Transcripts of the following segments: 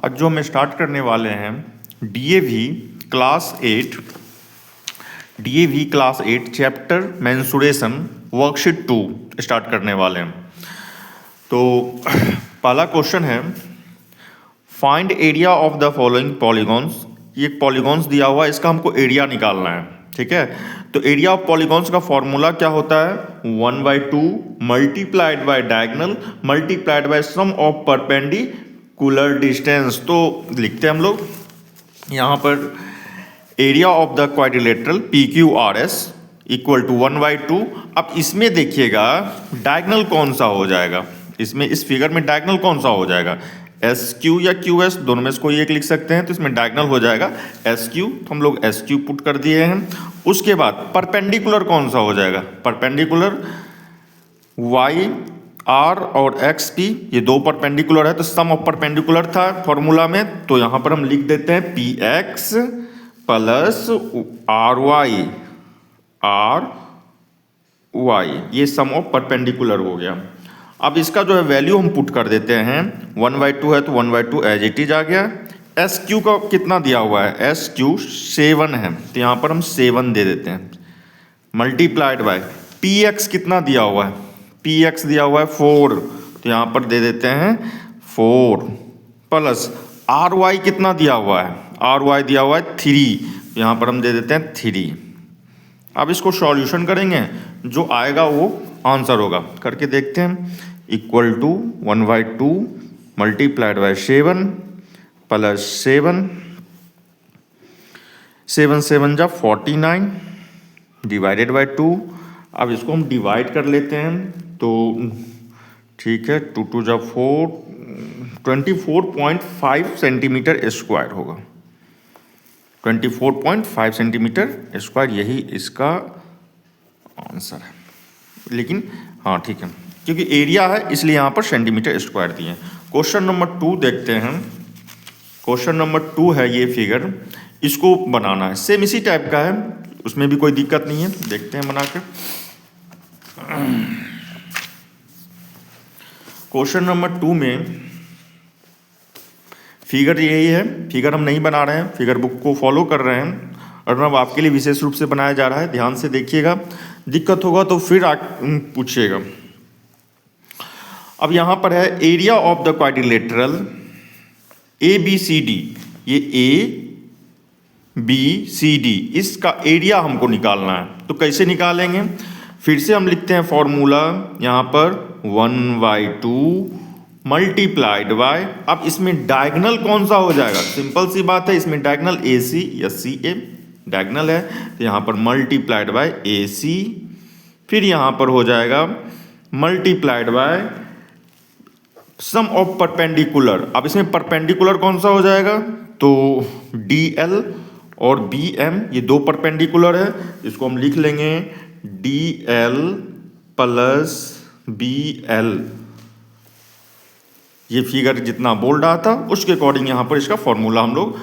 आज जो हम स्टार्ट करने वाले हैं DAV class 8 chapter mensuration worksheet 2 start करने वाले हैं। तो पहला क्वेश्चन है find area of the following polygons. ये पॉलीगॉन्स दिया हुआ है, इसका हमको एरिया निकालना है। ठीक है, तो एरिया ऑफ पॉलीगॉन्स का फॉर्मूला क्या होता है? 1/2 multiplied by diagonal multiplied by sum of perpendicular distance. तो लिखते हैं हम लोग यहाँ पर area of the quadrilateral PQRS equal to 1/2। अब इसमें देखिएगा डायगोनल कौन सा हो जाएगा, इसमें इस फिगर में डायगोनल कौन सा हो जाएगा? SQ या QS दोनों में से कोई एक लिख सकते हैं, तो इसमें डायगोनल हो जाएगा SQ, तो हम लोग SQ पुट कर दिए हैं। उसके बाद परपेंडिकुलर कौन सा हो जाएगा? परपेंडिकुलर Y R और XP, ये दो परपेंडिकुलर है तो सम ऑफ परपेंडिकुलर था फॉर्मूला में, तो यहाँ पर हम लिख देते हैं PX प्लस RY, ये सम ऑफ परपेंडिकुलर हो गया। अब इसका जो है वैल्यू हम पुट कर देते हैं, 1/2 है तो 1/2 एज इट इज आ गया। SQ का कितना दिया हुआ है? SQ 7 है, तो यहाँ पर हम 7 दे देते हैं मल्टीप्लाइड बाय PX कितना दिया हुआ है? PX दिया हुआ है 4, तो यहाँ पर दे देते हैं 4 प्लस RY कितना दिया हुआ है? RY दिया हुआ है 3, तो यहाँ पर हम दे देते हैं 3। अब इसको सॉल्यूशन करेंगे, जो आएगा वो आंसर होगा। करके देखते हैं, equal to 1/2 multiplied by 7 plus 7 7 जा 49 डिवाइडेड बाय 2। अब इसको हम डिवाइड कर लेते हैं, तो ठीक है, 2 2 जा 4 24.5 सेंटीमीटर स्क्वायर होगा। 24.5 सेंटीमीटर स्क्वायर, यही इसका आंसर है। लेकिन हाँ ठीक है, क्योंकि एरिया है इसलिए यहाँ पर सेंटीमीटर स्क्वायर दिए हैं। क्वेश्चन नंबर 2 देखते हैं। क्वेश्चन नंबर 2 है ये फिगर, इसको बनाना है, सेम इसी टाइप का है, उसमें भी कोई दिक्कत नहीं है। देखते हैं बनाकर। क्वेश्चन नंबर 2 में फिगर यही है, फिगर हम नहीं बना रहे हैं, फिगर बुक को फॉलो कर रहे हैं और अब आपके लिए विशेष रूप से बनाया जा रहा है, ध्यान से देखिएगा। दिक्कत होगा तो फिर पूछिएगा। अब यहां पर है area of the quadrilateral ABCD, ये ABCD, इसका एरिया हमको निकालना है। तो कैसे निकालेंगे? फिर से हम लिखते हैं फॉर्मूला यहां पर 1/2 मल्टीप्लाइड बाय, अब इसमें डायगोनल कौन सा हो जाएगा? सिंपल सी बात है, इसमें डायगोनल AC या CA डायगोनल है, तो यहाँ पर मल्टीप्लाइड बाय AC, फिर यहाँ पर हो जाएगा multiplied by sum of perpendicular. अब इसमें परपेंडिकुलर कौन सा हो जाएगा? तो DL और BM, ये दो परपेंडिकुलर है, इसको हम लिख लेंगे DL प्लस BL। ये फिगर जितना बोल रहा था उसके अकॉर्डिंग यहाँ पर इसका फॉर्मूला हम लोग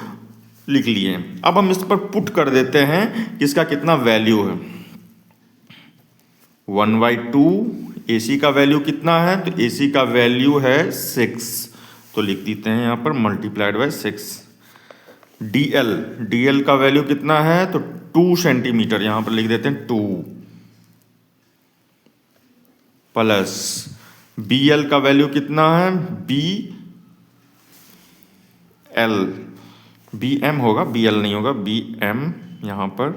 लिख लिए। अब हम इस पर पुट कर देते हैं कि इसका कितना वैल्यू है। 1/2 AC का वैल्यू कितना है? तो AC का वैल्यू है 6, तो लिख देते हैं यहाँ पर मल्टीप्लाइड बाय 6। DL का वैल्यू कितना है? तो 2 सेंटीमीटर, यहाँ पर लिख देते हैं 2 प्लस BL का वैल्यू कितना है? BM होगा, BL नहीं होगा, BM यहाँ पर।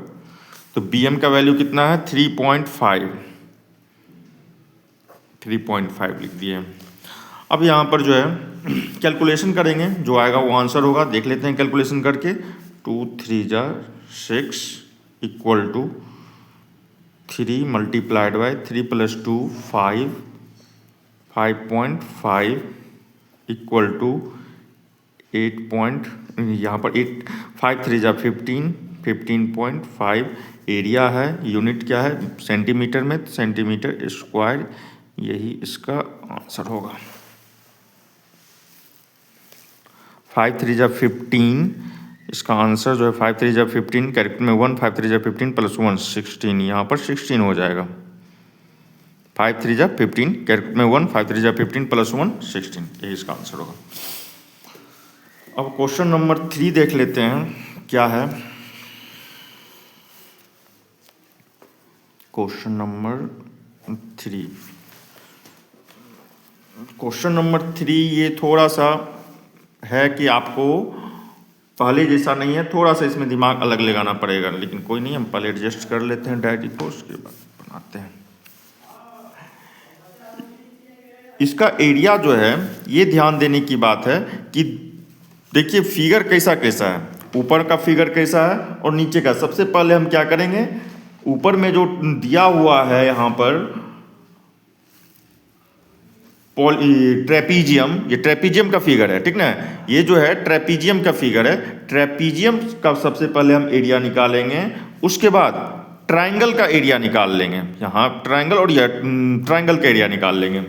तो BM का वैल्यू कितना है? 3.5 लिख दिए। अब यहाँ पर जो है कैलकुलेशन करेंगे, जो आएगा वो आंसर होगा। देख लेते हैं कैलकुलेशन करके। 2 3 जा 6 equal to 3 multiplied by 3 plus 2 5.5 equal to 8 यहाँ पर 5 3 जा 15.5। एरिया है, यूनिट क्या है? सेंटीमीटर में, सेंटीमीटर स्क्वायर, यही इसका आंसर होगा। 5 3 जा 15, इसका आंसर जो है 5 3 जा 15, कैरेक्टर में 1, 5 3 जा 15 प्लस 1 16, यहाँ पर 16 हो जाएगा। 5 3 जा 15, कैरेक्टर में 1, 5 3 जा 15 प्लस 1 16, यही इसका आंसर होगा। अब क्वेश्चन नंबर 3 देख लेते हैं क्या है। क्वेश्चन नंबर 3, क्वेश्चन नंबर 3 ये थोड़ा सा है कि आपको पहले जैसा नहीं है, थोड़ा सा इसमें दिमाग अलग लगाना पड़ेगा, लेकिन कोई नहीं, हम पहले एडजस्ट कर लेते हैं डायरेक्टली को, उसके बाद बनाते हैं। इसका एरिया जो है, ये ध्यान देने की बात है कि देखिए फिगर कैसा कैसा है, ऊपर का फिगर कैसा है और नीचे का। सबसे पहले हम क्या करेंगे, ऊपर में जो दिया हुआ है यहाँ पर ट्रेपीजियम, ये ट्रेपीजियम का फिगर है, ठीक ना। ये जो है ट्रेपीजियम का फिगर है। ट्रेपीजियम का सबसे पहले हम एरिया निकालेंगे, उसके बाद ट्रायंगल का एरिया निकाल लेंगे। यहाँ ट्रायंगल और यह ट्रायंगल का एरिया निकाल लेंगे।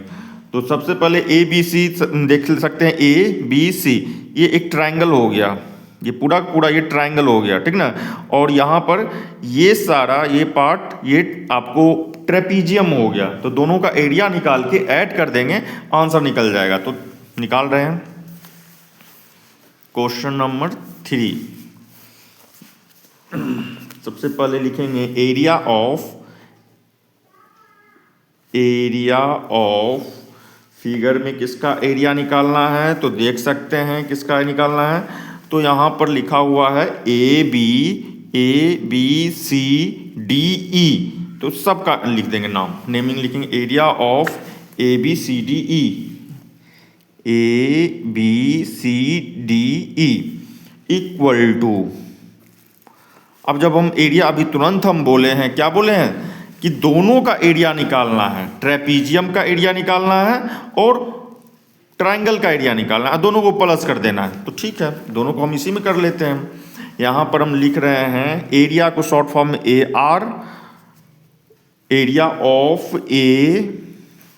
तो सबसे पहले ए बी सी देख सकते हैं, ए बी सी, ये एक ट्रायंगल हो गया, ये पूरा पूरा ये ट्रायंगल हो गया, ठीक ना। और यहाँ पर ये सारा ये पार्ट ये आपको ट्रेपीजियम हो गया। तो दोनों का एरिया निकाल के ऐड कर देंगे, आंसर निकल जाएगा। तो निकाल रहे हैं क्वेश्चन नंबर 3। सबसे पहले लिखेंगे एरिया ऑफ फिगर में किसका एरिया निकालना है, तो देख सकते हैं किसका निकालना है। तो यहाँ पर लिखा हुआ है ए बी सी डी ई, तो सबका लिख देंगे नाम, नेमिंग लिखेंगे area of A B C D E, A B C D E equal to. अब जब हम एरिया अभी तुरंत हम बोले हैं, क्या बोले हैं कि दोनों का एरिया निकालना है, ट्रेपीजियम का एरिया निकालना है और ट्रायंगल का एरिया निकालना है, दोनों को प्लस कर देना है। तो ठीक है, दोनों को हम इसी में कर लेते हैं। यहाँ पर हम लिख रहे हैं एरिया को शॉर्ट फॉर्म में ए आर, एरिया ऑफ ए।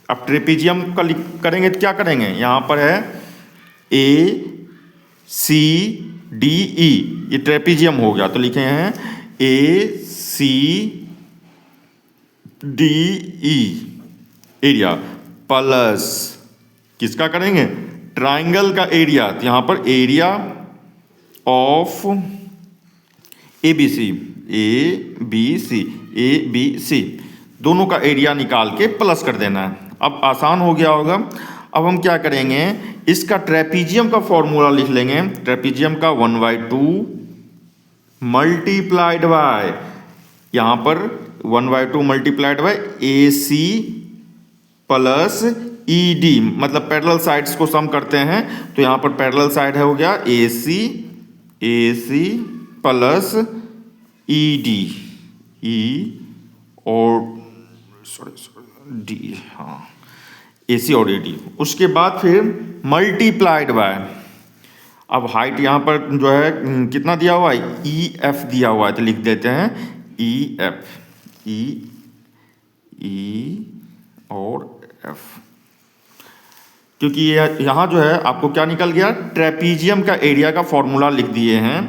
अब ट्रेपीजियम का करेंगे तो क्या करेंगे, यहाँ पर है ए सी डी ई, ये ट्रेपीजियम हो गया, तो लिखे हैं A C D E area plus किसका करेंगे, ट्रायंगल का एरिया। तो यहाँ पर area of A B C, दोनों का एरिया निकाल के प्लस कर देना है। अब आसान हो गया होगा। अब हम क्या करेंगे, इसका ट्रेपीजियम का फॉर्मूला लिख लेंगे। ट्रेपीजियम का 1/2 मल्टीप्लाइड बाय, यहाँ पर 1/2 multiplied by A C plus E D, मतलब पैरेलल साइड्स को सम करते हैं। तो यहाँ पर पैरेलल साइड है हो गया ए सी प्लस ई डी, ई और डी, हाँ ए सी और ए डी। उसके बाद फिर मल्टीप्लाइड बाय, अब हाइट यहाँ पर जो है कितना दिया हुआ है, ई एफ दिया हुआ है, तो लिख देते हैं ई एफ, ई और एफ, क्योंकि ये यहाँ जो है आपको क्या निकल गया, ट्रेपीजियम का एरिया का फॉर्मूला लिख दिए हैं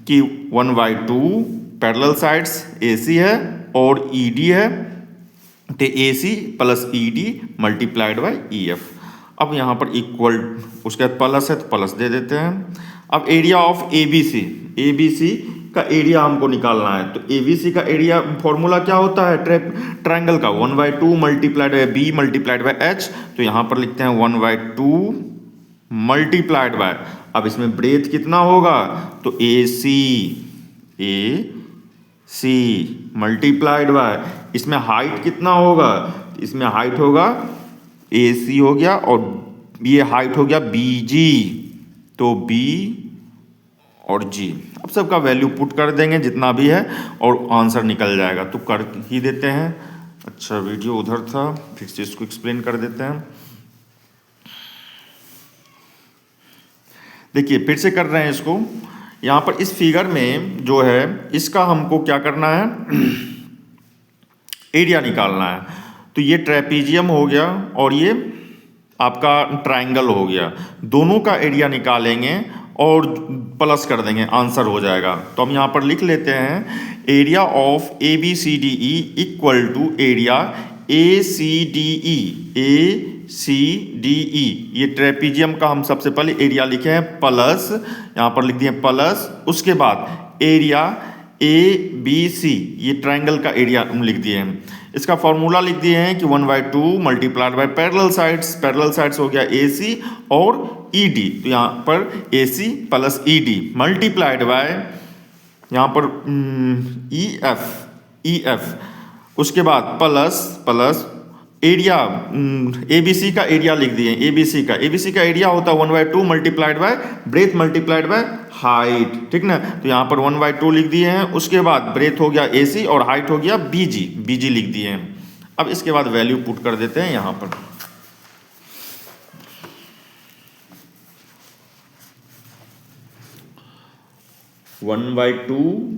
कि 1/2 पैरेलल साइड्स AC है और ED है, तो AC plus ED multiplied by EF। अब यहाँ पर इक्वल, उसके बाद प्लस है तो प्लस दे देते हैं। अब एरिया ऑफ ABC का एरिया हमको निकालना है। तो ABC का एरिया फॉर्मूला क्या होता है, ट्रायंगल का 1/2 multiplied bye B multiplied by H। तो यहाँ पर लिखते हैं 1/2 मल्टीप्लाइड बाय, अब इसमें ब्रेथ कितना होगा, तो AC मल्टीप्लाइड बाय, इसमें हाइट कितना होगा, इसमें हाइट होगा AC हो गया और ये हाइट हो गया BG, तो B और G। अब सबका वैल्यू पुट कर देंगे जितना भी है और आंसर निकल जाएगा, तो कर ही देते हैं। अच्छा वीडियो उधर था, फिर से इसको एक्सप्लेन कर देते हैं। देखिए फिर से कर रहे हैं इसको। यहाँ पर इस फिगर में जो है इसका हमको क्या करना है, एरिया निकालना है। तो ये ट्रेपीजियम हो गया और ये आपका ट्रायंगल हो गया, दोनों का एरिया निकालेंगे और प्लस कर देंगे, आंसर हो जाएगा। तो हम यहाँ पर लिख लेते हैं area of ABCDE equal to area ACDE, C D E, ये ट्रेपीजियम का हम सबसे पहले एरिया लिखे हैं प्लस, यहाँ पर लिख दिए प्लस, उसके बाद एरिया ए बी सी, ये ट्राइंगल का एरिया हम लिख दिए हैं। इसका फॉर्मूला लिख दिए हैं कि 1/2 मल्टीप्लाइड बाय पैरेलल साइड्स हो गया ए सी और ई डी, तो यहाँ पर A C plus E D multiplied by यहाँ पर ई एफ, उसके बाद plus area A B C का एरिया लिख दिए। ए बी सी का एरिया होता है 1/2 multiplied bye breath multiplied by height, ठीक ना। तो यहाँ पर 1/2 लिख दिए हैं, उसके बाद ब्रेथ हो गया ए सी और हाइट हो गया बी जी लिख दिए हैं। अब इसके बाद वैल्यू पुट कर देते हैं यहाँ पर। वन बाई टू,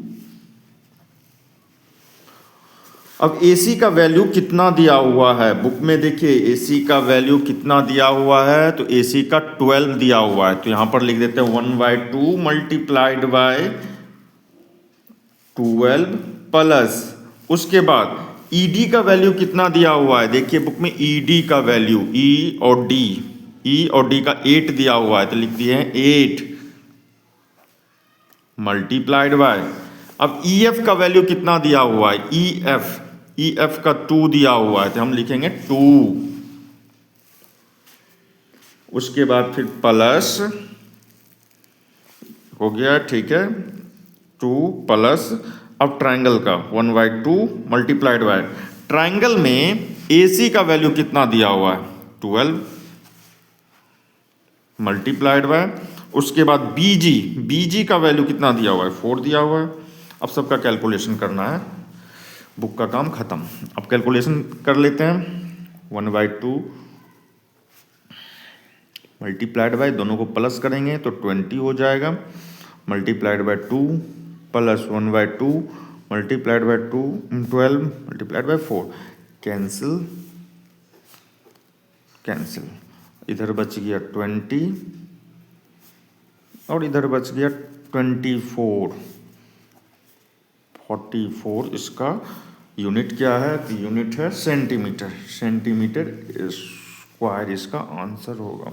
अब AC का वैल्यू कितना दिया हुआ है बुक में, देखिए AC का वैल्यू कितना दिया हुआ है, तो AC का 12 दिया हुआ है, तो यहां पर लिख देते हैं 1/2 मल्टीप्लाइड बाय 12 प्लस, उसके बाद ED का वैल्यू कितना दिया हुआ है, देखिए बुक में ED का वैल्यू E और D का 8 दिया हुआ है, तो लिख दिए हैं 8 मल्टीप्लाइड बाय, अब EF का वैल्यू कितना दिया हुआ है, EF का 2 दिया हुआ है, तो हम लिखेंगे 2, उसके बाद फिर प्लस हो गया, ठीक है 2 प्लस, अब ट्राइंगल का 1/2 मल्टीप्लाइड बाय, ट्राइंगल में AC का वैल्यू कितना दिया हुआ है 12 मल्टीप्लाइड बाय, उसके बाद BG का वैल्यू कितना दिया हुआ है 4 दिया हुआ है। अब सबका कैलकुलेशन करना है, बुक का काम खत्म। अब कैलकुलेशन कर लेते हैं, 1/2 मल्टीप्लाइड बाय, दोनों को प्लस करेंगे तो 20 हो जाएगा, multiplied bye 2 plus 1/2 multiplied bye 12 multiplied by 4, cancel, इधर बच गया 20 और इधर बच गया 24, 44, इसका यूनिट क्या है, तो यूनिट है सेंटीमीटर स्क्वायर, इसका आंसर होगा।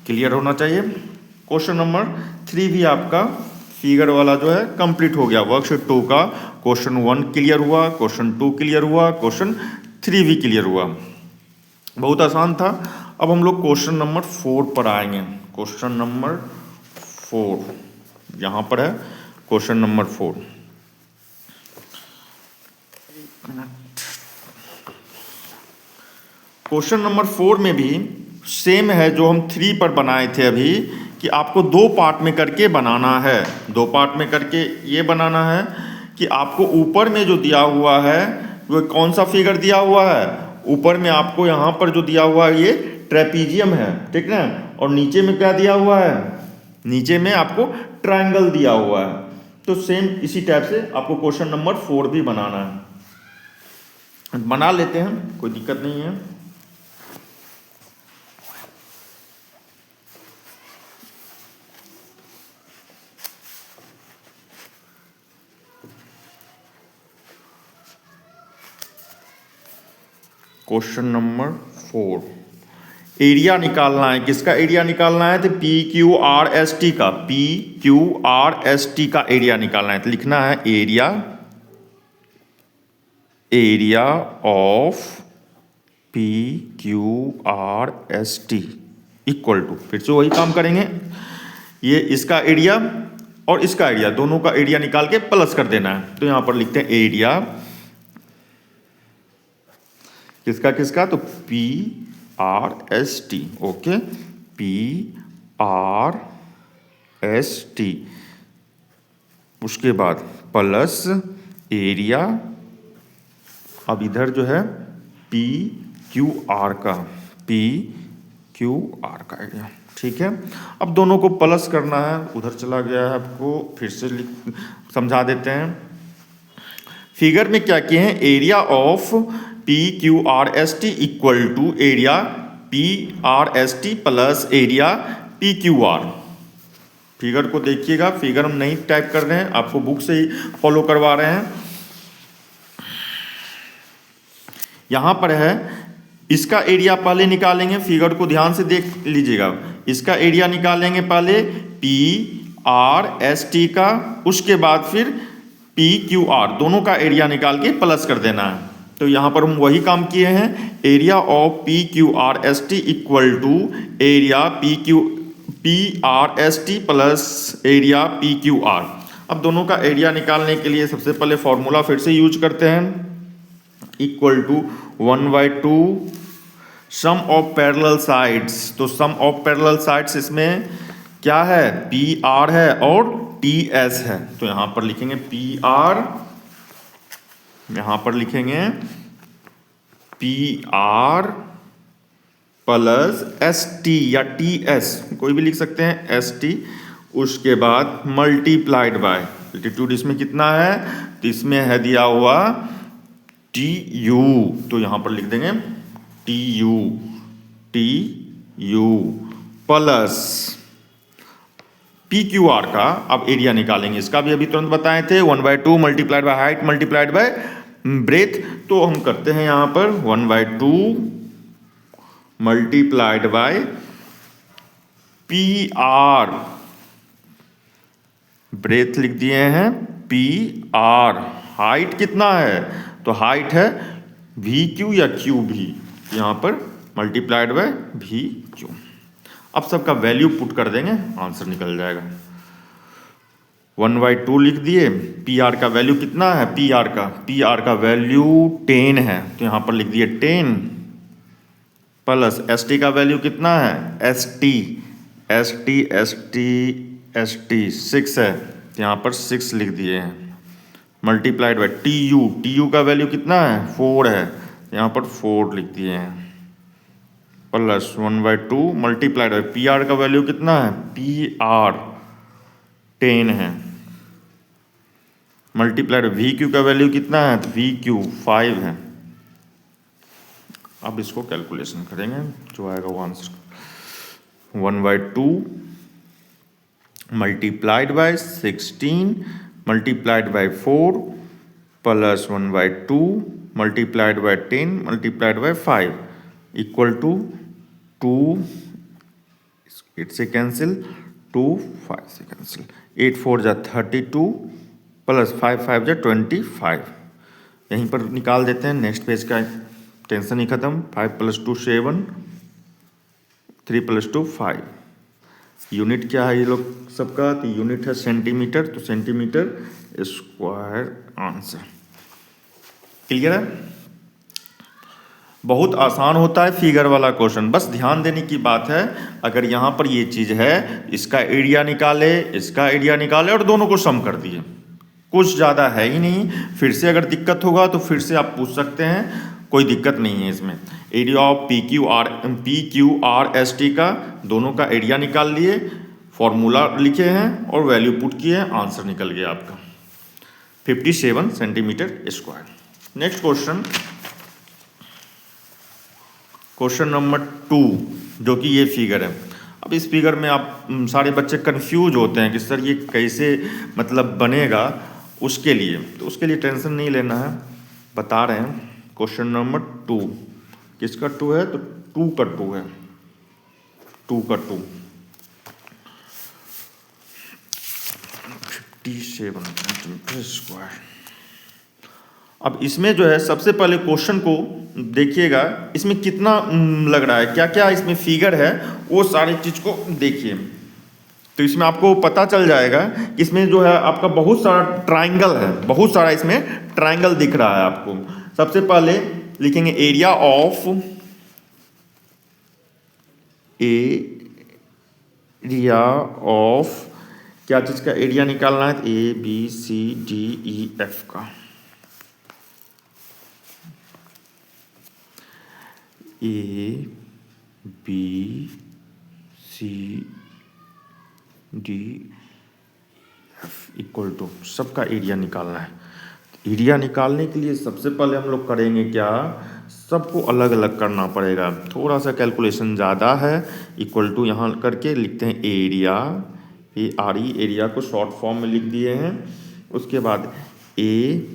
क्लियर होना चाहिए। क्वेश्चन नंबर 3 भी आपका फिगर वाला जो है कंप्लीट हो गया। वर्कशीट 2 का क्वेश्चन 1 क्लियर हुआ, क्वेश्चन 2 क्लियर हुआ, क्वेश्चन 3 भी क्लियर हुआ, बहुत आसान था। अब हम लोग क्वेश्चन नंबर 4 पर आएंगे। क्वेश्चन नंबर 4 यहाँ पर है, क्वेश्चन नंबर 4। क्वेश्चन नंबर 4 में भी सेम है जो हम 3 पर बनाए थे अभी, कि आपको 2 पार्ट में करके बनाना है। 2 पार्ट में करके ये बनाना है कि आपको ऊपर में जो दिया हुआ है वो कौन सा फिगर दिया हुआ है, ऊपर में आपको यहाँ पर जो दिया हुआ है ये ट्रेपीजियम है, ठीक ना, और नीचे में क्या दिया हुआ है, नीचे में आपको ट्रायंगल दिया हुआ है। तो सेम इसी टाइप से आपको क्वेश्चन नंबर 4 भी बनाना है, बना लेते हैं, कोई दिक्कत नहीं है। क्वेश्चन नंबर 4, एरिया निकालना है। किसका एरिया निकालना है, तो PQRST का, PQRST का एरिया निकालना है। तो लिखना है area of PQRST equal to, फिर से वही काम करेंगे, ये इसका एरिया और इसका एरिया, दोनों का एरिया निकाल के प्लस कर देना है। तो यहां पर लिखते हैं एरिया किसका किसका, तो PRST, ओके, PRST, उसके बाद प्लस एरिया, अब इधर जो है PQR का एरिया, ठीक है। अब दोनों को प्लस करना है, उधर चला गया है, आपको फिर से समझा देते हैं। फिगर में क्या किए हैं, area of PQRST equal to area PRST plus area PQR। Figure को देखिएगा, फिगर हम नहीं टाइप कर रहे हैं, आपको बुक से ही फॉलो करवा रहे हैं। यहां पर है इसका एरिया पहले निकालेंगे, फिगर को ध्यान से देख लीजिएगा। इसका एरिया निकालेंगे पहले PRST का, उसके बाद फिर PQR, दोनों का एरिया निकाल के प्लस कर देना है। तो यहाँ पर हम वही काम किए हैं, area of PQRST equal to area PRST plus area PQR। अब दोनों का एरिया निकालने के लिए सबसे पहले फॉर्मूला फिर से यूज करते हैं, equal to 1/2 sum of parallel sides. तो सम ऑफ पैरेलल साइड्स इसमें क्या है, PR है और TS है। तो यहां पर लिखेंगे PR, यहां पर लिखेंगे PR प्लस ST या TS, कोई भी लिख सकते हैं ST। उसके बाद मल्टीप्लाइड बाय एल्टीट्यूड, इसमें कितना है, तो इसमें है दिया हुआ TU, तो यहां पर लिख देंगे TU प्लस PQR का अब एरिया निकालेंगे। इसका भी अभी तुरंत बताए थे, 1/2 multiplied by height multiplied by breath. तो हम करते हैं यहां पर 1/2 मल्टीप्लाइड बाय PR, ब्रेथ लिख दिए हैं PR। हाइट कितना है, तो हाइट है VQ या QV, यहां पर मल्टीप्लाइड बाय VQ। अब सबका वैल्यू पुट कर देंगे, आंसर निकल जाएगा। 1/2 लिख दिए, PR का वैल्यू कितना है, PR का वैल्यू 10 है, तो यहां पर लिख दिए 10 प्लस ST का वैल्यू कितना है, ST 6 है, तो यहां पर 6 लिख दिए हैं, मल्टीप्लाइड बाय TU का वैल्यू कितना है, 4 है, यहां पर 4 लिख दिए हैं, प्लस 1/2 मल्टीप्लाइड बाय PR का वैल्यू कितना है, PR 10 है, मल्टीप्लाइड VQ का वैल्यू कितना है, VQ 5 है। अब इसको कैलकुलेशन करेंगे, जो आएगा वो answer 1/2 multiplied by 16 multiplied by 4 plus 1/2 multiplied by 10 multiplied by 5 equal to 2, 8 से कैंसिल, 2 5 से कैंसिल, 8 4 जा 32 प्लस 5 5 जा 25। यहीं पर निकाल देते हैं, नेक्स्ट पेज का टेंशन ही खत्म। 5 + 2 7, 3 + 2 5। यूनिट क्या है ये लोग सबका, तो यूनिट है सेंटीमीटर, तो सेंटीमीटर स्क्वायर आंसर। क्लियर है, बहुत आसान होता है फिगर वाला क्वेश्चन, बस ध्यान देने की बात है। अगर यहाँ पर ये चीज है, इसका एरिया निकाले, इसका एरिया निकाले और दोनों को सम कर दिए, कुछ ज्यादा है ही नहीं। फिर से अगर दिक्कत होगा तो फिर से आप पूछ सकते हैं, कोई दिक्कत नहीं है इसमें। एरिया ऑफ PQRST का, दोनों का एरिया निकाल लिए, फॉर्मूला लिखे हैं और वैल्यू पुट किए हैं, आंसर निकल गया आपका 57 centimetre square. Next question number 2, जो कि ये फिगर है। अब इस फिगर में आप सारे बच्चे कंफ्यूज होते हैं कि सर ये कैसे मतलब बनेगा, उसके लिए तो उसके लिए टेंशन नहीं लेना है, बता रहे हैं। क्वेश्चन नंबर 2 किसका 2 है, तो 2 का 2 है, 2 का 2 57 सेंटीमीटर स्क्वायर। अब इसमें जो है सबसे पहले क्वेश्चन को देखिएगा, इसमें कितना लग रहा है, क्या क्या इसमें फिगर है, वो सारी चीज को देखिए। तो इसमें आपको पता चल जाएगा कि इसमें जो है आपका बहुत सारा ट्राइंगल है, बहुत सारा इसमें ट्राइंगल दिख रहा है आपको। सबसे पहले लिखेंगे एरिया ऑफ क्या चीज का एरिया निकालना है, ABCDEF का। ABCDF इक्वल टू सबका एरिया निकालना है। एरिया निकालने के लिए सबसे पहले हम लोग करेंगे क्या, सबको अलग अलग करना पड़ेगा, थोड़ा सा कैलकुलेशन ज़्यादा है। इक्वल टू यहाँ करके लिखते हैं एरिया, ARE, एरिया को शॉर्ट फॉर्म में लिख दिए हैं। उसके बाद ABE,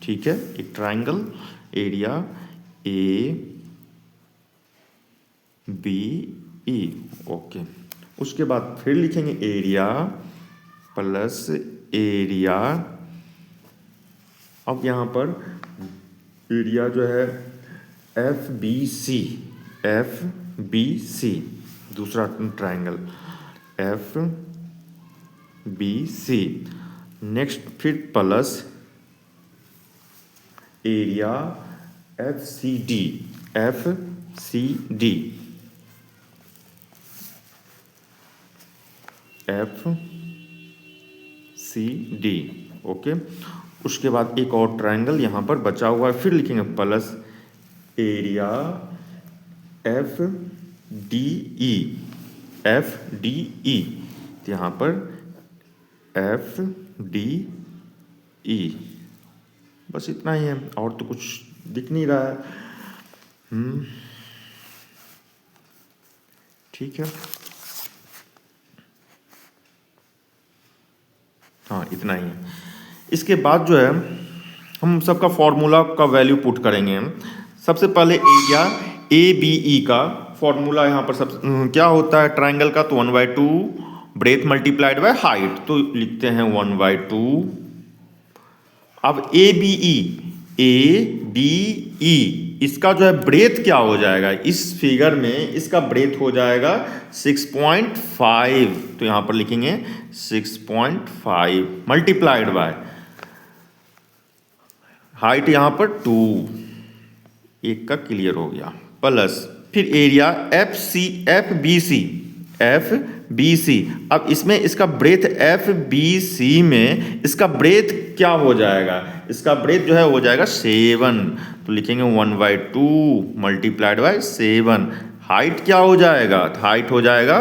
ठीक है, एक ट्राइंगल एरिया ABE, ओके। उसके बाद फिर लिखेंगे एरिया प्लस एरिया। अब यहाँ पर एरिया जो है FBC, FBC दूसरा ट्रायंगल FBC। नेक्स्ट फिर plus area FCD, FCD, FCD, okay. उसके बाद एक और ट्रायंगल यहाँ पर बचा हुआ है, फिर लिखेंगे प्लस एरिया FDE, FDE, तो यहाँ पर FDE, बस इतना ही है, और तो कुछ दिख नहीं रहा है। ठीक है, हाँ इतना ही है। इसके बाद जो है हम सबका फॉर्मूला का वैल्यू पुट करेंगे। सबसे पहले एरिया ABE का फॉर्मूला यहाँ पर सब क्या होता है ट्रायंगल का, तो 1/2 ब्रेथ मल्टीप्लाइड बाय हाइट, तो लिखते हैं 1/2। अब ABE इसका जो है ब्रेथ क्या हो जाएगा, इस फिगर में इसका ब्रेथ हो जाएगा 6.5, तो यहां पर लिखेंगे 6.5 मल्टीप्लाइड बाय हाइट यहां पर 2, एक का क्लियर हो गया, प्लस फिर एरिया FBC। अब इसमें इसका ब्रेथ FBC में इसका ब्रेथ क्या हो जाएगा, इसका ब्रेथ जो है हो जाएगा 7, तो लिखेंगे 1/2 मल्टीप्लाइड बाय 7। हाइट क्या हो जाएगा, हाइट हो जाएगा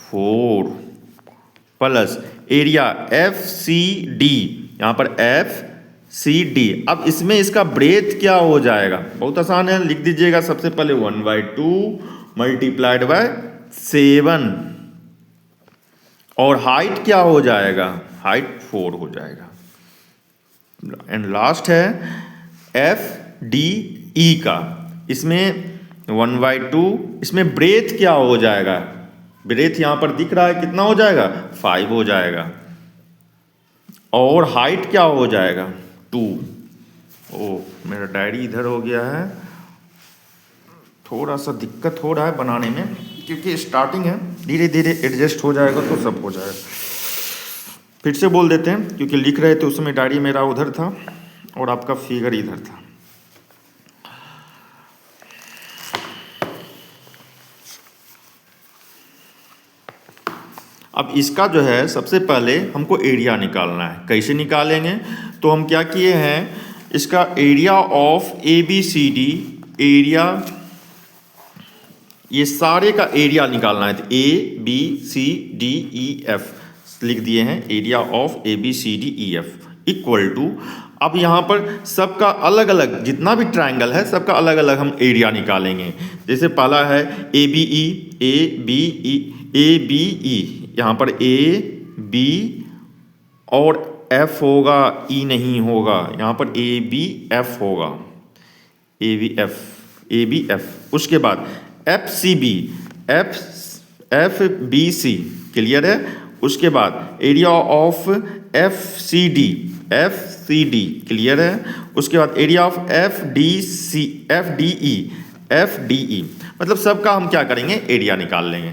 4, प्लस एरिया FCD, यहाँ पर FCD। अब इसमें इसका ब्रेथ क्या हो जाएगा, बहुत आसान है, लिख दीजिएगा सबसे पहले 1/2 मल्टीप्लाइड बाय 7, और हाइट क्या हो जाएगा, हाइट 4 हो जाएगा। एंड लास्ट है FDE का, इसमें 1/2, इसमें ब्रेथ क्या हो जाएगा, ब्रेथ यहां पर दिख रहा है कितना हो जाएगा, 5 हो जाएगा, और हाइट क्या हो जाएगा 2। ओह मेरा डायरी इधर हो गया है, थोड़ा सा दिक्कत हो रहा है बनाने में क्योंकि स्टार्टिंग है, धीरे धीरे एडजस्ट हो जाएगा तो सब हो जाएगा। फिर से बोल देते हैं क्योंकि लिख रहे थे उसमें डायरी मेरा उधर था और आपका फिगर इधर था। अब इसका जो है सबसे पहले हमको एरिया निकालना है, कैसे निकालेंगे, तो हम क्या किए हैं, इसका एरिया ऑफ ABCD, एरिया ये सारे का एरिया निकालना है, तो ABCDEF लिख दिए हैं, area of ABCDEF equal to, अब यहाँ पर सबका अलग अलग जितना भी ट्रायंगल है सबका अलग अलग हम एरिया निकालेंगे। जैसे पहला है ABE, यहाँ पर AB और F होगा, E नहीं होगा, यहाँ पर ABF होगा, ABF। उसके बाद FBC क्लियर है। उसके बाद एरिया ऑफ FCD क्लियर है। उसके बाद एरिया ऑफ FDE मतलब सबका हम क्या करेंगे, एरिया निकाल लेंगे।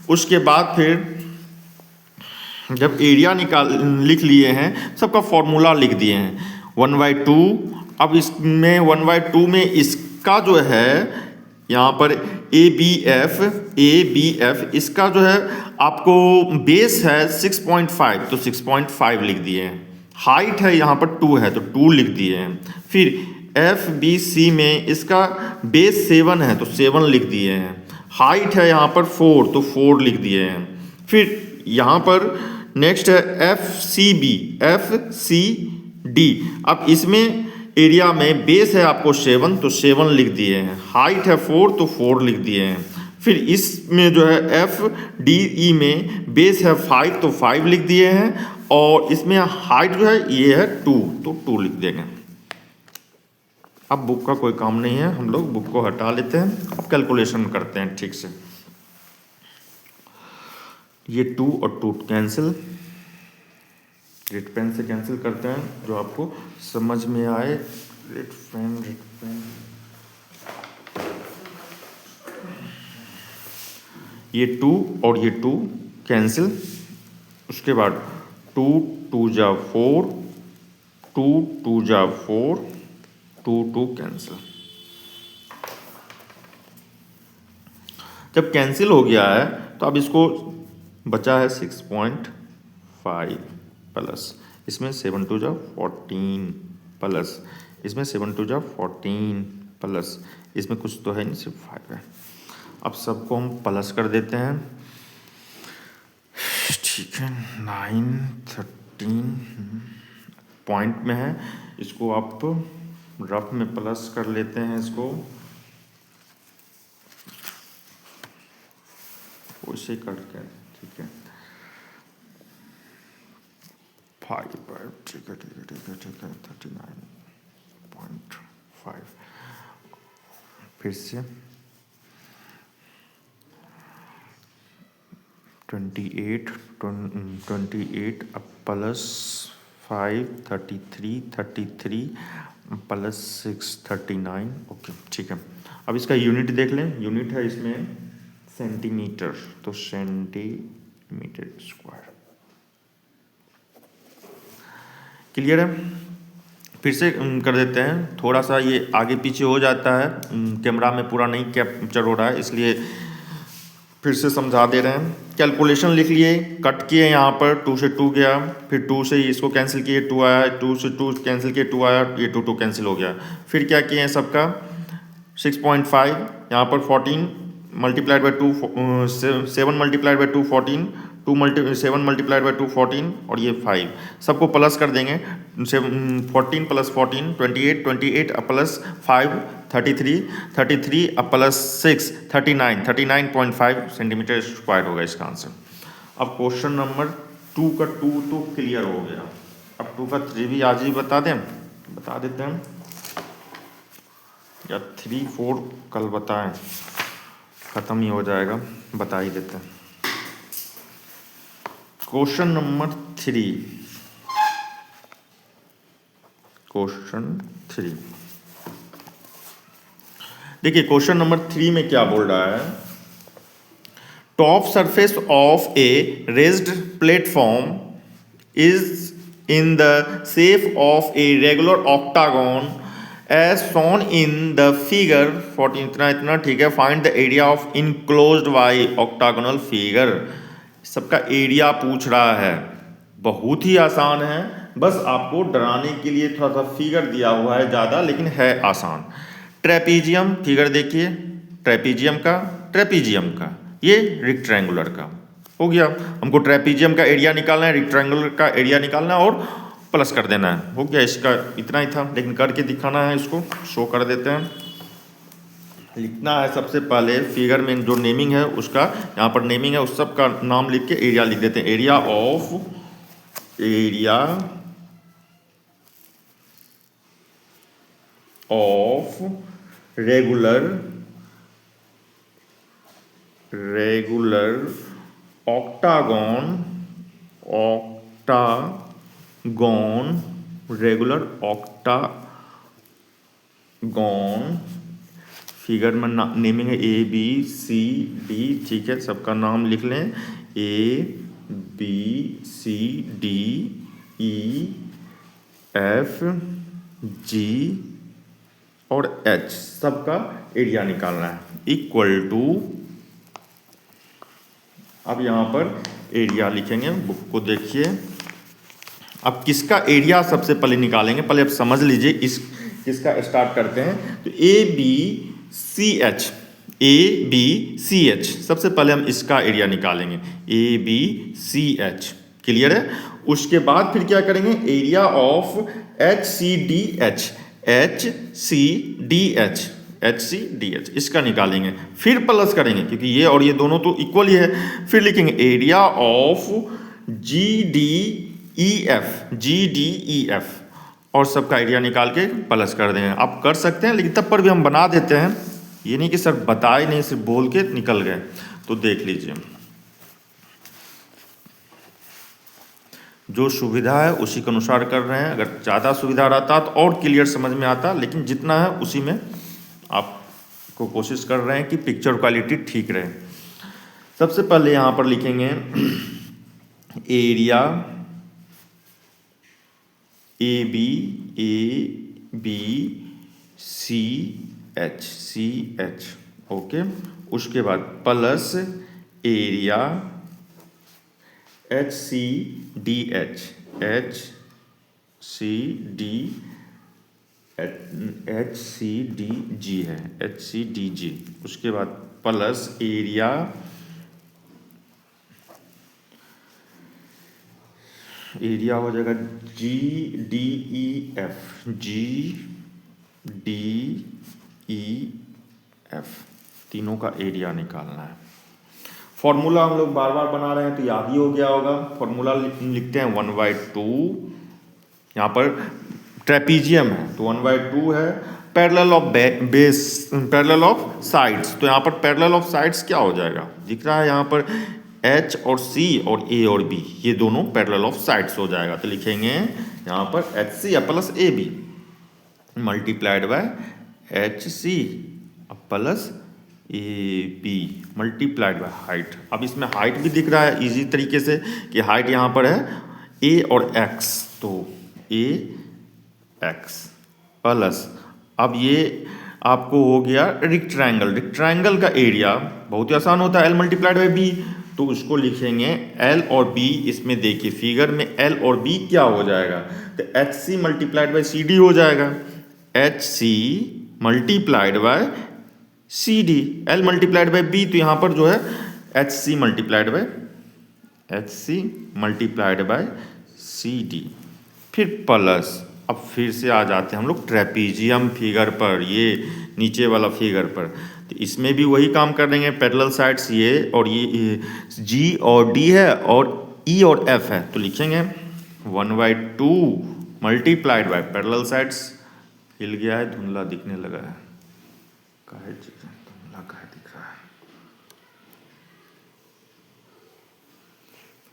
उसके बाद फिर जब एरिया लिख लिए हैं, सबका फॉर्मूला लिख दिए हैं 1/2। अब इसमें 1/2 में इसका जो है यहाँ पर ABF इसका जो है आपको बेस है 6.5, तो 6.5 लिख दिए हैं। हाइट है यहाँ पर 2 है तो 2 लिख दिए हैं। फिर FBC में इसका बेस 7 है तो 7 लिख दिए हैं। हाइट है यहाँ पर 4 तो 4 लिख दिए हैं। फिर यहाँ पर नेक्स्ट है FCD। अब इसमें एरिया में बेस है आपको 7 तो 7 लिख दिए हैं। हाइट है 4 तो 4 लिख दिए हैं। फिर इसमें जो है FDE में बेस है 5 तो 5 लिख दिए हैं, और इसमें हाइट जो है ये है 2 तो 2 लिख देंगे। अब बुक का कोई काम नहीं है, हम लोग बुक को हटा लेते हैं। अब कैलकुलेशन करते हैं ठीक से। ये 2 और 2 कैंसिल, रेड पेन से कैंसिल करते हैं जो आपको समझ में आए। रेड पेन ये 2 और ये 2 कैंसिल। उसके बाद 2 2 जा 4, 2 2 जा 4, 2 2 कैंसिल। जब कैंसिल हो गया है तो अब इसको बचा है 6.5 प्लस इसमें 7 2 जा 14 प्लस इसमें 7 2 जा 14 प्लस इसमें कुछ तो है नहीं, सिर्फ 5 है। अब सबको हम प्लस कर देते हैं, ठीक है। 9 13 पॉइंट में है, इसको आप रफ में प्लस कर लेते हैं, इसको वैसे करके, ठीक है। 5 ठीक है 39.5 फिर से 28 अब प्लस 5 33 प्लस 6 39। ओके ठीक है। अब इसका यूनिट देख लें, यूनिट है इसमें सेंटीमीटर, तो सेंटीमीटर स्क्वायर। क्लियर है। फिर से कर देते हैं, थोड़ा सा ये आगे पीछे हो जाता है, कैमरा में पूरा नहीं कैप्चर हो रहा है, इसलिए फिर से समझा दे रहे हैं। कैलकुलेशन लिख लिए, कट किए, यहाँ पर 2 से 2 गया, फिर 2 से इसको कैंसिल किए 2 आया, 2 से 2 कैंसिल किए 2 आया, ये 2 2 कैंसिल हो गया। फिर क्या किए हैं सबका 6.5, यहाँ पर 14 multiplied by 2 7 multiplied by 2 14, 7 multiplied by 2 14 और ये 5, सबको प्लस कर देंगे। 14 प्लस 14 28 अब प्लस 5 33 अब प्लस 6 39.5 सेंटीमीटर स्क्वायर होगा इसका आंसर। अब क्वेश्चन नंबर 2 का 2 तो क्लियर हो गया, अब 2 का 3 भी आज ही बता देते हैं, या 3 4 कल बताएं, ख़त्म ही हो जाएगा, बता ही देते हैं। क्वेश्चन नंबर 3, देखिए क्वेश्चन नंबर 3 में क्या बोल रहा है। Top surface of a raised platform is in the shape of a regular octagon as shown in the figure 14। इतना ठीक है। Find the area of enclosed by octagonal figure. सबका एरिया पूछ रहा है, बहुत ही आसान है, बस आपको डराने के लिए थोड़ा सा फिगर दिया हुआ है ज़्यादा, लेकिन है आसान। ट्रेपीजियम फिगर देखिए, ट्रेपीजियम का ये रेक्टेंगुलर का हो गया। हमको ट्रेपीजियम का एरिया निकालना है, रेक्टेंगुलर का एरिया निकालना है और प्लस कर देना है, हो गया। इसका इतना ही था, लेकिन करके दिखाना है, इसको शो कर देते हैं। लिखना है सबसे पहले फिगर में जो नेमिंग है उसका, यहाँ पर नेमिंग है उस सब का नाम लिख के एरिया लिख देते हैं। Area of regular octagon regular octagon figure में नेमिंग है A B C D, ठीक है, सबका नाम लिख लें। A B C D E F G और H, सबका एरिया निकालना है, इक्वल टू। अब यहाँ पर एरिया लिखेंगे, बुक को देखिए। अब किसका एरिया सबसे पहले निकालेंगे, पहले आप समझ लीजिए इस किसका स्टार्ट करते हैं। तो A B C H सबसे पहले हम इसका एरिया निकालेंगे, A B C H, clear है। उसके बाद फिर क्या करेंगे, एरिया ऑफ HCDH इसका निकालेंगे, फिर प्लस करेंगे क्योंकि ये और ये दोनों तो इक्वल ही है। फिर लिखेंगे एरिया ऑफ GDEF और सबका एरिया निकाल के प्लस कर देंगे। आप कर सकते हैं, लेकिन तब पर भी हम बना देते हैं, ये नहीं कि सर बताए नहीं, सिर्फ बोल के निकल गए। तो देख लीजिए, जो सुविधा है उसी के अनुसार कर रहे हैं। अगर ज़्यादा सुविधा रहता तो और क्लियर समझ में आता, लेकिन जितना है उसी में आपको कोशिश कर रहे हैं कि पिक्चर क्वालिटी ठीक रहे। सबसे पहले यहाँ पर लिखेंगे area A B C H, okay. उसके बाद plus area H C D G है, HCDG। उसके बाद प्लस एरिया हो जाएगा GDEF, तीनों का एरिया निकालना है। फॉर्मूला हम लोग बार बार बना रहे हैं तो याद ही हो गया होगा। फॉर्मूला लिखते हैं 1/2, यहाँ पर ट्रेपीजियम है तो 1/2 है। पैरेलल ऑफ साइड्स, तो यहाँ पर पैरेलल ऑफ साइड्स क्या हो जाएगा, दिख रहा है यहाँ पर H और C और A और B, ये दोनों पैरेलल ऑफ साइड्स हो जाएगा। तो लिखेंगे यहाँ पर HC plus AB multiplied by HC plus AB multiplied by height. अब इसमें हाइट भी दिख रहा है इजी तरीके से कि हाइट यहाँ पर है A और X, तो AX प्लस, अब ये आपको हो गया रेक्टेंगल का एरिया बहुत ही आसान होता है, L मल्टीप्लाइड बाय B, तो उसको लिखेंगे L और B। इसमें देखिए फिगर में L और B क्या हो जाएगा, तो HC मल्टीप्लाइड बाय CD हो जाएगा, HC multiplied by CD, L multiplied by B, तो यहाँ पर जो है HC मल्टीप्लाइड बाय CD, फिर प्लस। अब फिर से आ जाते हैं हम लोग ट्रेपीजियम फिगर पर, ये नीचे वाला फिगर पर, तो इसमें भी वही काम कर देंगे। पैरेलल साइड्स ये और ये G और D है और E और F है, तो लिखेंगे 1/2 मल्टीप्लाइड बाय पैरेलल साइड्स। हिल गया है, धुंधला दिखने लगा है, काहे धुंधला काहे दिख रहा है,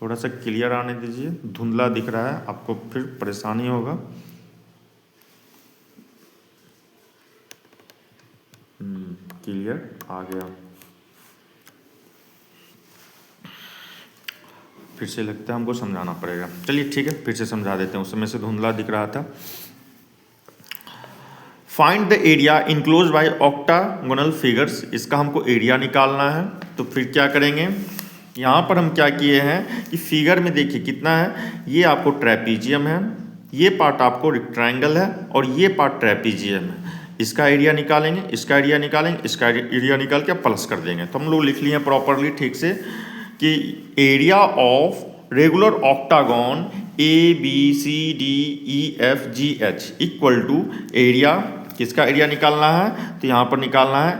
थोड़ा सा क्लियर आने दीजिए, धुंधला दिख रहा है, आपको फिर परेशानी होगा। क्लियर आ गया, फिर से लगता है हमको समझाना पड़ेगा। चलिए ठीक है, फिर से समझा देते हैं, उस समय से धुंधला दिख रहा था। Find the area enclose by octagonal figures, इसका हमको एरिया निकालना है। तो फिर क्या करेंगे, यहाँ पर हम क्या किए हैं कि फिगर में देखिए कितना है, ये आपको ट्रेपीजियम है, ये पार्ट आपको रेक्टेंगल है और ये पार्ट ट्रेपीजियम है। इसका एरिया निकालेंगे, इसका एरिया निकालेंगे, इसका एरिया निकाल के प्लस कर देंगे। तो हम लोग लिख लिए प्रॉपरली ठीक से कि area of regular octagon ABCDEFGH equal to area, किसका एरिया निकालना है, तो यहाँ पर निकालना है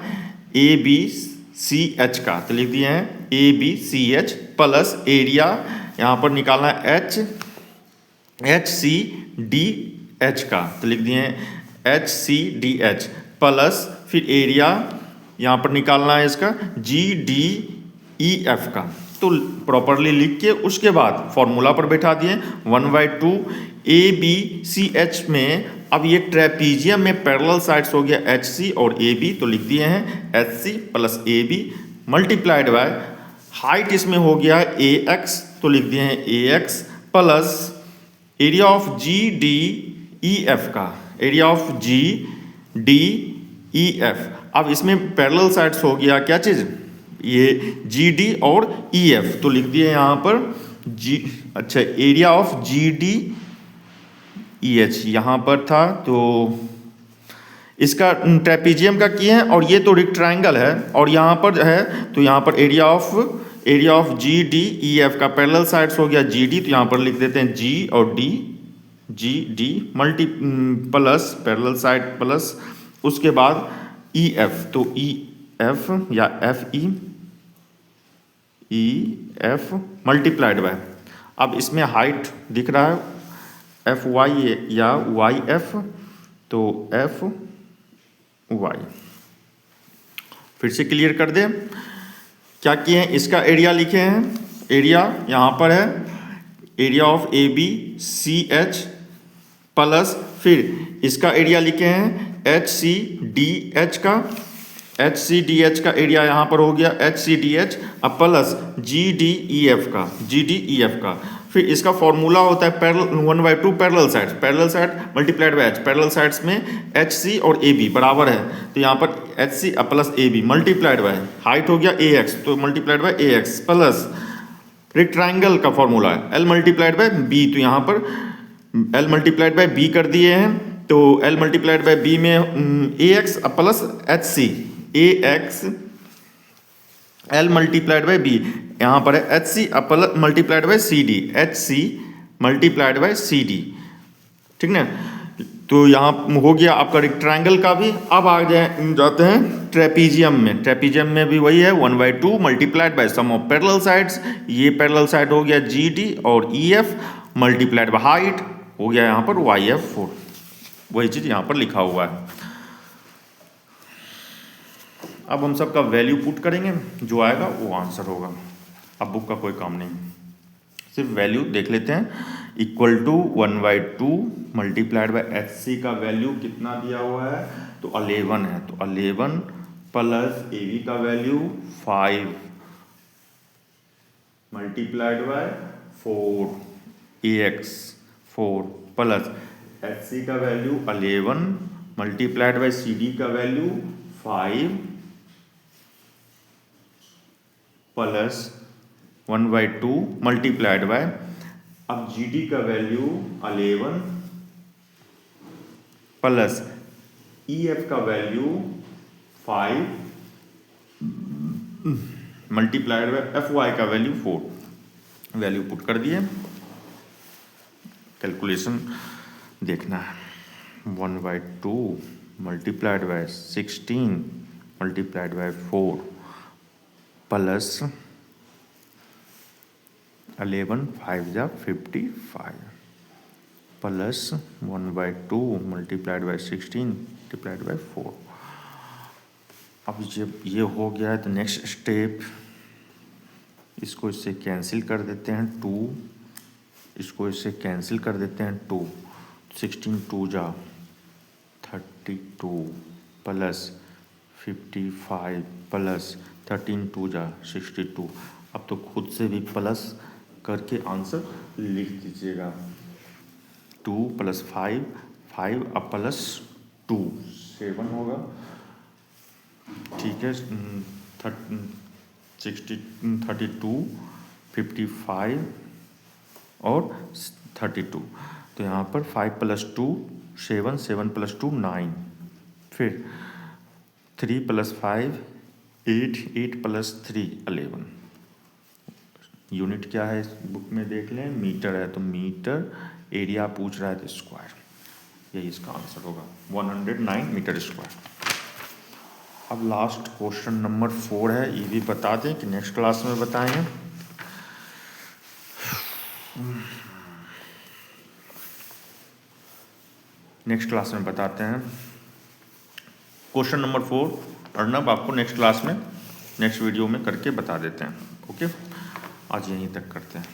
ABCH का, तो लिख दिए हैं ABCH प्लस एरिया यहाँ पर निकालना है HCDH का, तो लिख दिए हैं HCDH प्लस फिर एरिया यहाँ पर निकालना है इसका GDEF का। तो प्रॉपरली लिख के उसके बाद फॉर्मूला पर बैठा दिए 1/2 ABCH में। अब ये ट्रेपीजियम में पैरेलल साइड्स हो गया HC और AB, तो लिख दिए हैं HC plus AB multiplied by height इसमें हो गया AX, तो लिख दिए हैं AX plus area of GDEF का, एरिया ऑफ GDEF। अब इसमें पैरेलल साइड्स हो गया क्या चीज़, ये GD और EF, तो लिख दिए यहाँ पर अच्छा एरिया ऑफ GDEH यहाँ पर था, तो इसका ट्रेपीजियम का किए हैं और ये तो रेक्टेंगल है और यहाँ पर है, तो यहाँ पर एरिया ऑफ GDEF का पैरेलल साइड्स हो गया GD, तो यहाँ पर लिख देते हैं G और D, GD multi plus parallel side plus उसके बाद EF, तो EF या EF मल्टीप्लाइड बाय, अब इसमें हाइट दिख रहा है एफ वाई या वाई एफ, तो एफ वाई। फिर से क्लियर कर दे क्या किए हैं, इसका एरिया लिखे हैं, एरिया यहाँ पर है area of A B C H plus, फिर इसका एरिया लिखे हैं एच सी डी एच का, एच सी डी एच का एरिया यहाँ पर हो गया एच सी डी एच अब plus G D E F का, जी डी ई एफ का। फिर इसका फॉर्मूला होता है parallel 1/2 parallel sides, parallel side multiplied by H, parallel sides में एच सी और ए बी बराबर है, तो यहाँ पर H C plus A B multiplied by height हो गया ए एक्स, तो multiplied by A X plus rectangle का फॉर्मूला है एल मल्टीप्लाइड बाय बी, तो यहाँ पर एल मल्टीप्लाइड बाय बी कर दिए हैं, तो एल मल्टीप्लाइड बाय बी में A X plus H C, A X L multiplied by B, यहाँ पर है H C multiplied by C D, H C multiplied by C D, ठीक ना। तो यहाँ हो गया आपका रेक्टेंगल का भी। अब आ जाते हैं ट्रेपीजियम में, ट्रेपीजियम में भी वही है 1/2 multiplied by sum of parallel sides, ये पैरेलल साइड हो गया जी डी और E F multiplied by height हो गया यहाँ पर वाई एफ 4, वही चीज़ यहाँ पर लिखा हुआ है। अब हम सबका वैल्यू पुट करेंगे, जो आएगा वो आंसर होगा। अब बुक का कोई काम नहीं, सिर्फ वैल्यू देख लेते हैं। Equal to 1/2 multiplied by H C का वैल्यू कितना दिया हुआ है, तो 11 है, तो 11 प्लस ए बी का value 5 multiplied by 4 A X 4 plus H C का value 11 multiplied by C D का वैल्यू 5 प्लस 1/2 मल्टीप्लाइड बाय, अब जी डी का वैल्यू 11 प्लस ई एफ का value 5 multiplied by F Y का value 4, value put कर दिए। Calculation देखना है, 1/2 multiplied by 16 multiplied by 4 plus 11 5 जा 55 plus 1/2 multiplied by 16 multiplied by 4। अब जब ये हो गया है तो नेक्स्ट स्टेप, इसको इससे कैंसिल कर देते हैं 2, इसको इससे कैंसिल कर देते हैं 2, 16 2 जा 32 प्लस 55 प्लस 13 2 जा 62। अब तो खुद से भी प्लस करके आंसर लिख दीजिएगा, 2 प्लस 5 5 अब प्लस 2 7 होगा, ठीक है। 32 55 और 32, तो यहाँ पर 5 प्लस 2 7 7 प्लस 2 9, फिर 3 प्लस 5 8 8 प्लस 3 11। यूनिट क्या है इस बुक में देख लें, मीटर है, तो मीटर, एरिया पूछ रहा है तो स्क्वायर, यही इसका आंसर होगा 109 मीटर स्क्वायर। अब लास्ट क्वेश्चन नंबर 4 है, ये भी बता दें कि नेक्स्ट क्लास में बताएंगे। नेक्स्ट क्लास में बताते हैं क्वेश्चन नंबर 4, अर्नब आपको नेक्स्ट क्लास में नेक्स्ट वीडियो में करके बता देते हैं। ओके, आज यहीं तक करते हैं।